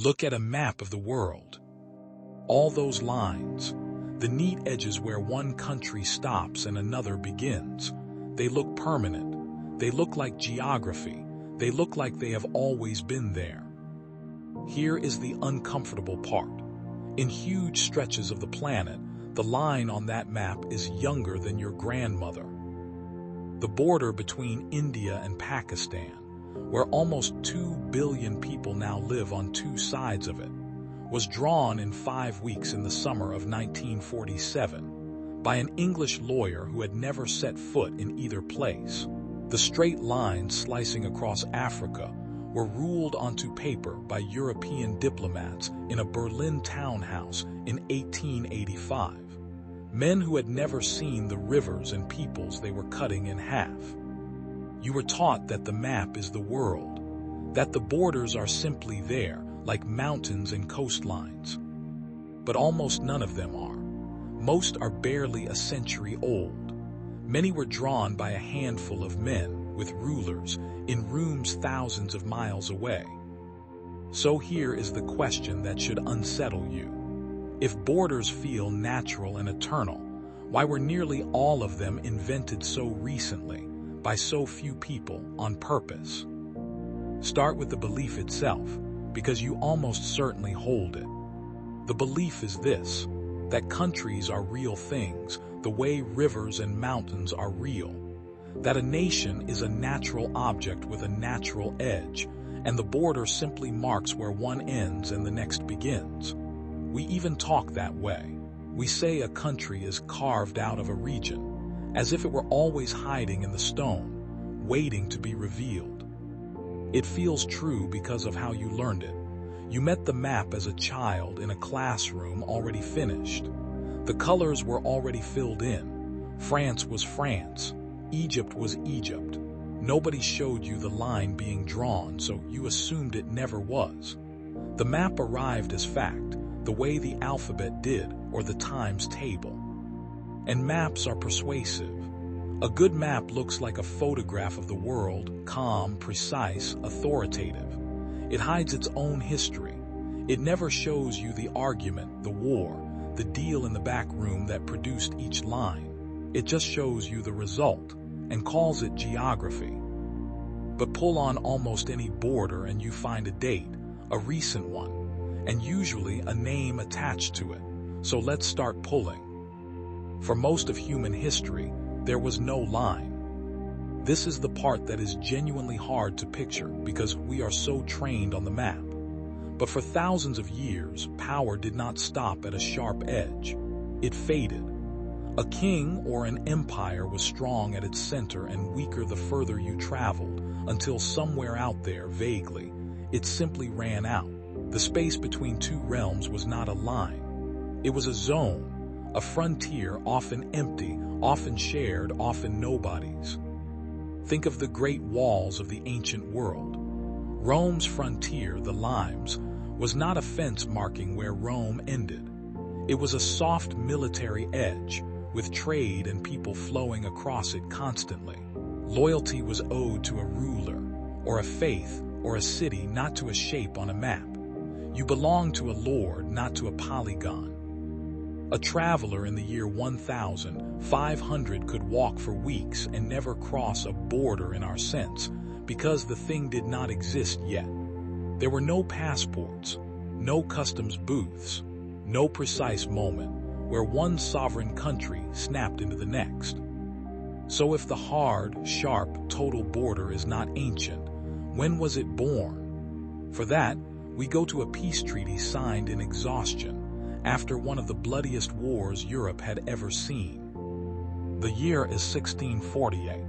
Look at a map of the world. All those lines, the neat edges where one country stops and another begins, they look permanent. They look like geography. They look like they have always been there. Here is the uncomfortable part. In huge stretches of the planet, the line on that map is younger than your grandmother. The border between India and Pakistan, where almost 2 billion people now live on two sides of it, was drawn in 5 weeks in the summer of 1947 by an English lawyer who had never set foot in either place. The straight lines slicing across Africa were ruled onto paper by European diplomats in a Berlin townhouse in 1885. Men who had never seen the rivers and peoples they were cutting in half. You were taught that the map is the world, that the borders are simply there, like mountains and coastlines. But almost none of them are. Most are barely a century old. Many were drawn by a handful of men with rulers in rooms thousands of miles away. So here is the question that should unsettle you. If borders feel natural and eternal, why were nearly all of them invented so recently, by so few people, on purpose? Start with the belief itself, because you almost certainly hold it. The belief is this, that countries are real things, the way rivers and mountains are real. That a nation is a natural object with a natural edge, and the border simply marks where one ends and the next begins. We even talk that way. We say a country is carved out of a region, as if it were always hiding in the stone, waiting to be revealed. It feels true because of how you learned it. You met the map as a child in a classroom already finished. The colors were already filled in. France was France. Egypt was Egypt. Nobody showed you the line being drawn, so you assumed it never was. The map arrived as fact, the way the alphabet did, or the times table. And maps are persuasive. A good map looks like a photograph of the world, calm, precise, authoritative. It hides its own history. It never shows you the argument, the war, the deal in the back room that produced each line. It just shows you the result and calls it geography. But pull on almost any border and you find a date, a recent one, and usually a name attached to it. So let's start pulling. For most of human history, there was no line. This is the part that is genuinely hard to picture because we are so trained on the map. But for thousands of years, power did not stop at a sharp edge. It faded. A king or an empire was strong at its center and weaker the further you traveled, until somewhere out there, vaguely, it simply ran out. The space between two realms was not a line. It was a zone, a frontier, often empty, often shared, often nobody's. Think of the great walls of the ancient world. Rome's frontier, the limes, was not a fence marking where Rome ended. It was a soft military edge, with trade and people flowing across it constantly. Loyalty was owed to a ruler, or a faith, or a city, not to a shape on a map. You belonged to a lord, not to a polygon. A traveler in the year 1500 could walk for weeks and never cross a border in our sense, because the thing did not exist yet. There were no passports, no customs booths, no precise moment where one sovereign country snapped into the next. So if the hard, sharp, total border is not ancient, when was it born? For that, we go to a peace treaty signed in exhaustion after one of the bloodiest wars Europe had ever seen. The year is 1648.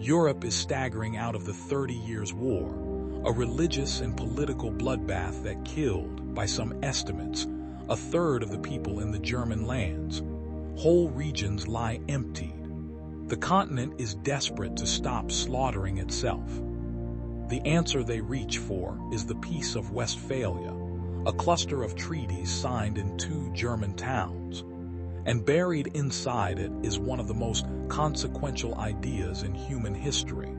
Europe is staggering out of the 30 Years' War, a religious and political bloodbath that killed, by some estimates, a third of the people in the German lands. Whole regions lie emptied. The continent is desperate to stop slaughtering itself. The answer they reach for is the Peace of Westphalia, a cluster of treaties signed in 2 German towns. And buried inside it is one of the most consequential ideas in human history.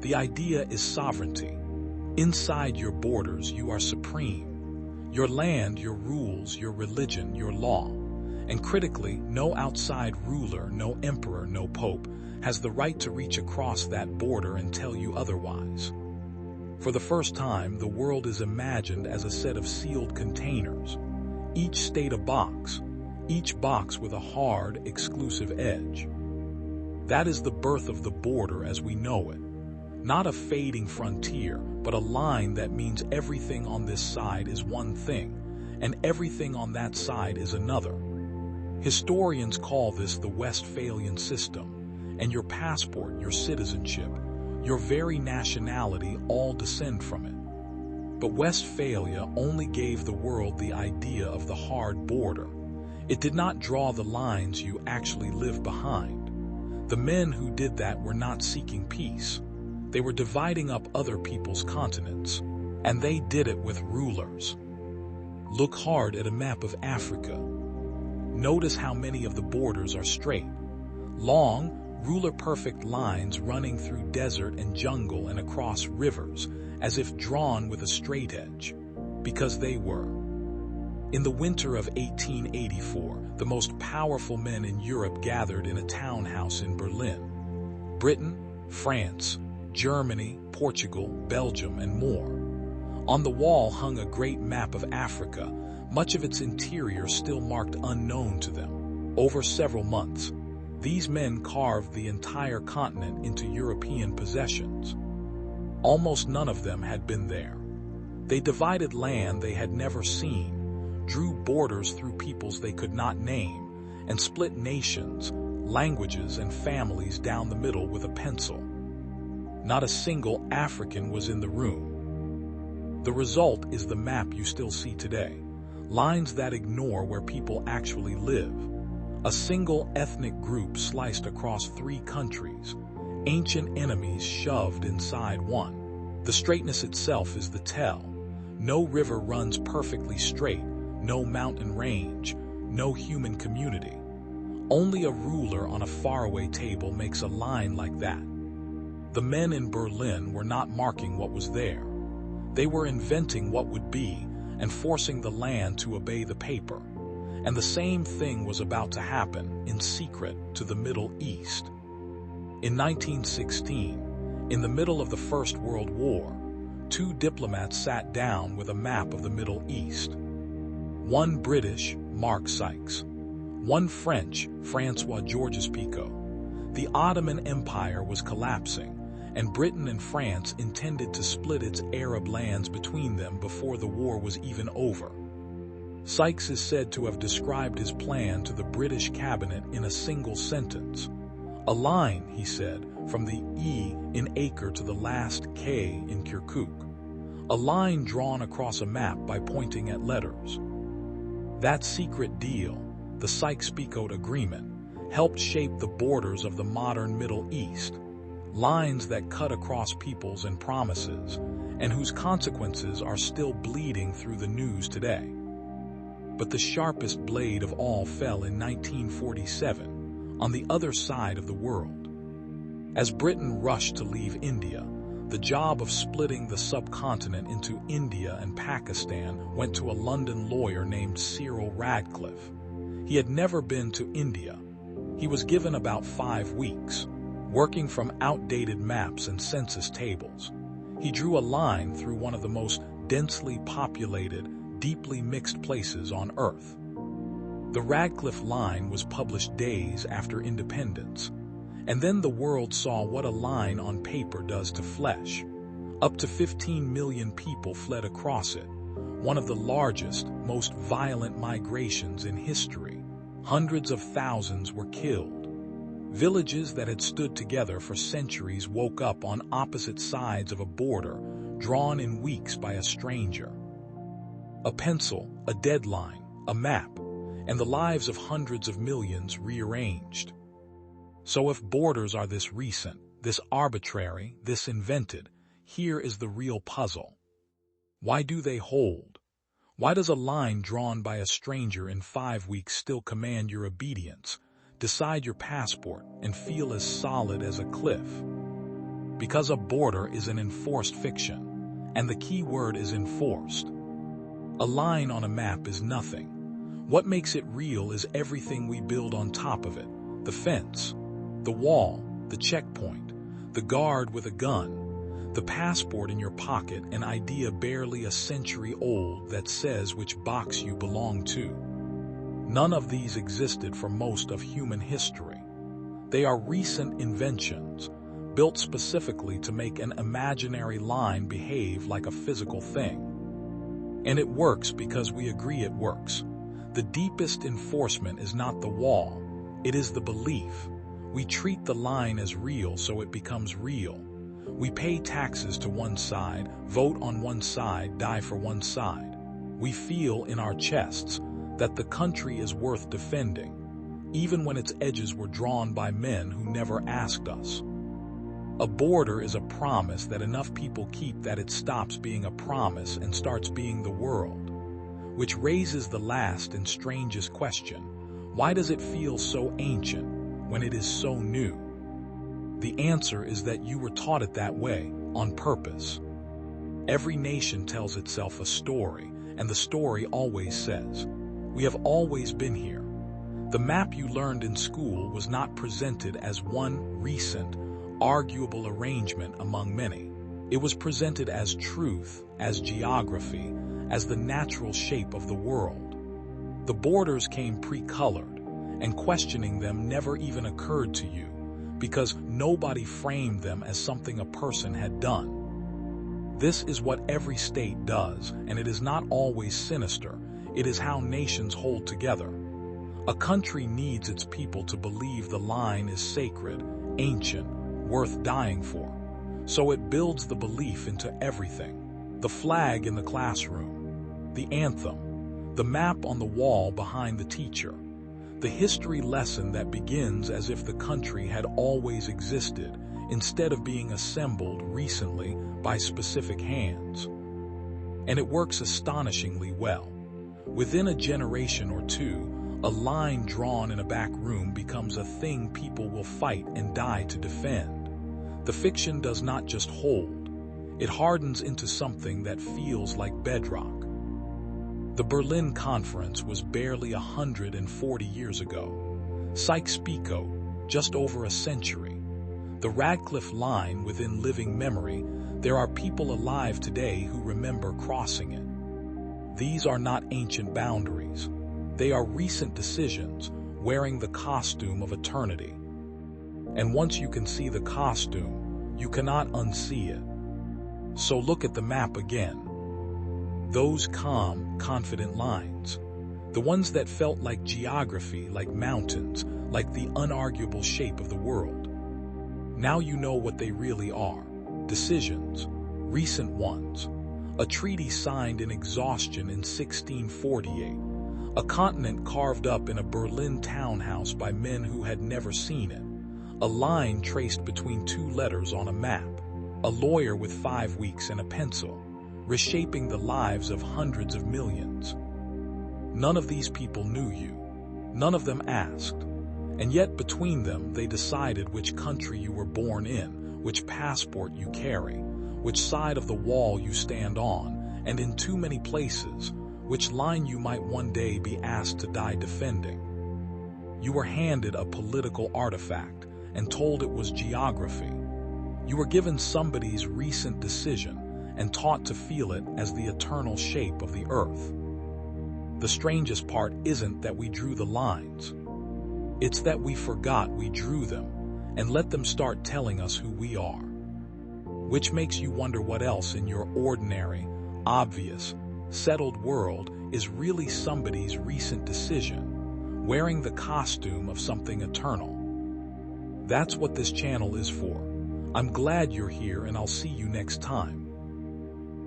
The idea is sovereignty. Inside your borders, you are supreme. Your land, your rules, your religion, your law. And critically, no outside ruler, no emperor, no pope has the right to reach across that border and tell you otherwise. For the first time, the world is imagined as a set of sealed containers, each state a box, each box with a hard, exclusive edge. That is the birth of the border as we know it. Not a fading frontier, but a line that means everything on this side is one thing, and everything on that side is another. Historians call this the Westphalian system, and your passport, your citizenship, your very nationality all descend from it. But Westphalia only gave the world the idea of the hard border. It did not draw the lines you actually live behind. The men who did that were not seeking peace. They were dividing up other people's continents, and they did it with rulers. Look hard at a map of Africa. Notice how many of the borders are straight. Long, ruler-perfect lines running through desert and jungle and across rivers, as if drawn with a straight edge, because they were. In the winter of 1884, the most powerful men in Europe gathered in a townhouse in Berlin. Britain, France, Germany, Portugal, Belgium, and more. On the wall hung a great map of Africa, much of its interior still marked unknown to them. Over several months, these men carved the entire continent into European possessions. Almost none of them had been there. They divided land they had never seen, drew borders through peoples they could not name, and split nations, languages, and families down the middle with a pencil. Not a single African was in the room. The result is the map you still see today, lines that ignore where people actually live. A single ethnic group sliced across 3 countries, ancient enemies shoved inside one. The straightness itself is the tell. No river runs perfectly straight, no mountain range, no human community. Only a ruler on a faraway table makes a line like that. The men in Berlin were not marking what was there. They were inventing what would be and forcing the land to obey the paper. And the same thing was about to happen, in secret, to the Middle East. In 1916, in the middle of the First World War, 2 diplomats sat down with a map of the Middle East. One British, Mark Sykes. One French, François-Georges Picot. The Ottoman Empire was collapsing, and Britain and France intended to split its Arab lands between them before the war was even over. Sykes is said to have described his plan to the British cabinet in a single sentence. A line, he said, from the E in Acre to the last K in Kirkuk. A line drawn across a map by pointing at letters. That secret deal, the Sykes-Picot Agreement, helped shape the borders of the modern Middle East. Lines that cut across peoples and promises, and whose consequences are still bleeding through the news today. But the sharpest blade of all fell in 1947, on the other side of the world. As Britain rushed to leave India, the job of splitting the subcontinent into India and Pakistan went to a London lawyer named Cyril Radcliffe. He had never been to India. He was given about 5 weeks, working from outdated maps and census tables. He drew a line through one of the most densely populated, deeply mixed places on Earth. The Radcliffe line was published days after independence, and then the world saw what a line on paper does to flesh. Up to 15 million people fled across it, one of the largest, most violent migrations in history. Hundreds of thousands were killed. Villages that had stood together for centuries woke up on opposite sides of a border, drawn in weeks by a stranger. A pencil, a deadline, a map, and the lives of hundreds of millions rearranged. So if borders are this recent, this arbitrary, this invented, here is the real puzzle. Why do they hold? Why does a line drawn by a stranger in 5 weeks still command your obedience, decide your passport, and feel as solid as a cliff? Because a border is an enforced fiction, And the key word is enforced. A line on a map is nothing. What makes it real is everything we build on top of it. The fence, the wall, the checkpoint, the guard with a gun, the passport in your pocket, an idea barely a century old that says which box you belong to. None of these existed for most of human history. They are recent inventions, built specifically to make an imaginary line behave like a physical thing. And it works because we agree it works. The deepest enforcement is not the wall, it is the belief. We treat the line as real so it becomes real. We pay taxes to one side, vote on one side, die for one side. We feel in our chests that the country is worth defending, even when its edges were drawn by men who never asked us. A border is a promise that enough people keep that it stops being a promise and starts being the world. Which raises the last and strangest question: why does it feel so ancient when it is so new? The answer is that you were taught it that way, on purpose. Every nation tells itself a story, and the story always says, "We have always been here." The map you learned in school was not presented as one recent, arguable arrangement among many. It was presented as truth, as geography, as the natural shape of the world. The borders came pre-colored, and questioning them never even occurred to you, because nobody framed them as something a person had done. This is what every state does, and it is not always sinister. It is how nations hold together. A country needs its people to believe the line is sacred, ancient, worth dying for. So it builds the belief into everything. The flag in the classroom, the anthem, the map on the wall behind the teacher, the history lesson that begins as if the country had always existed instead of being assembled recently by specific hands. And it works astonishingly well. Within a generation or two, a line drawn in a back room becomes a thing people will fight and die to defend. The fiction does not just hold, it hardens into something that feels like bedrock. The Berlin Conference was barely 140 years ago. Sykes-Picot, just over a century. The Radcliffe line within living memory, there are people alive today who remember crossing it. These are not ancient boundaries. They are recent decisions, wearing the costume of eternity. And once you can see the costume, you cannot unsee it. So look at the map again. Those calm, confident lines. The ones that felt like geography, like mountains, like the unarguable shape of the world. Now you know what they really are. Decisions, recent ones. A treaty signed in exhaustion in 1648. A continent carved up in a Berlin townhouse by men who had never seen it. A line traced between two letters on a map. A lawyer with 5 weeks and a pencil, reshaping the lives of hundreds of millions. None of these people knew you. None of them asked. And yet between them they decided which country you were born in, which passport you carry, which side of the wall you stand on, and in too many places, which line you might one day be asked to die defending. You were handed a political artifact and told it was geography. You were given somebody's recent decision and taught to feel it as the eternal shape of the earth. The strangest part isn't that we drew the lines. It's that we forgot we drew them and let them start telling us who we are. Which makes you wonder what else in your ordinary, obvious, settled world is really somebody's recent decision, wearing the costume of something eternal. That's what this channel is for. I'm glad you're here, and I'll see you next time.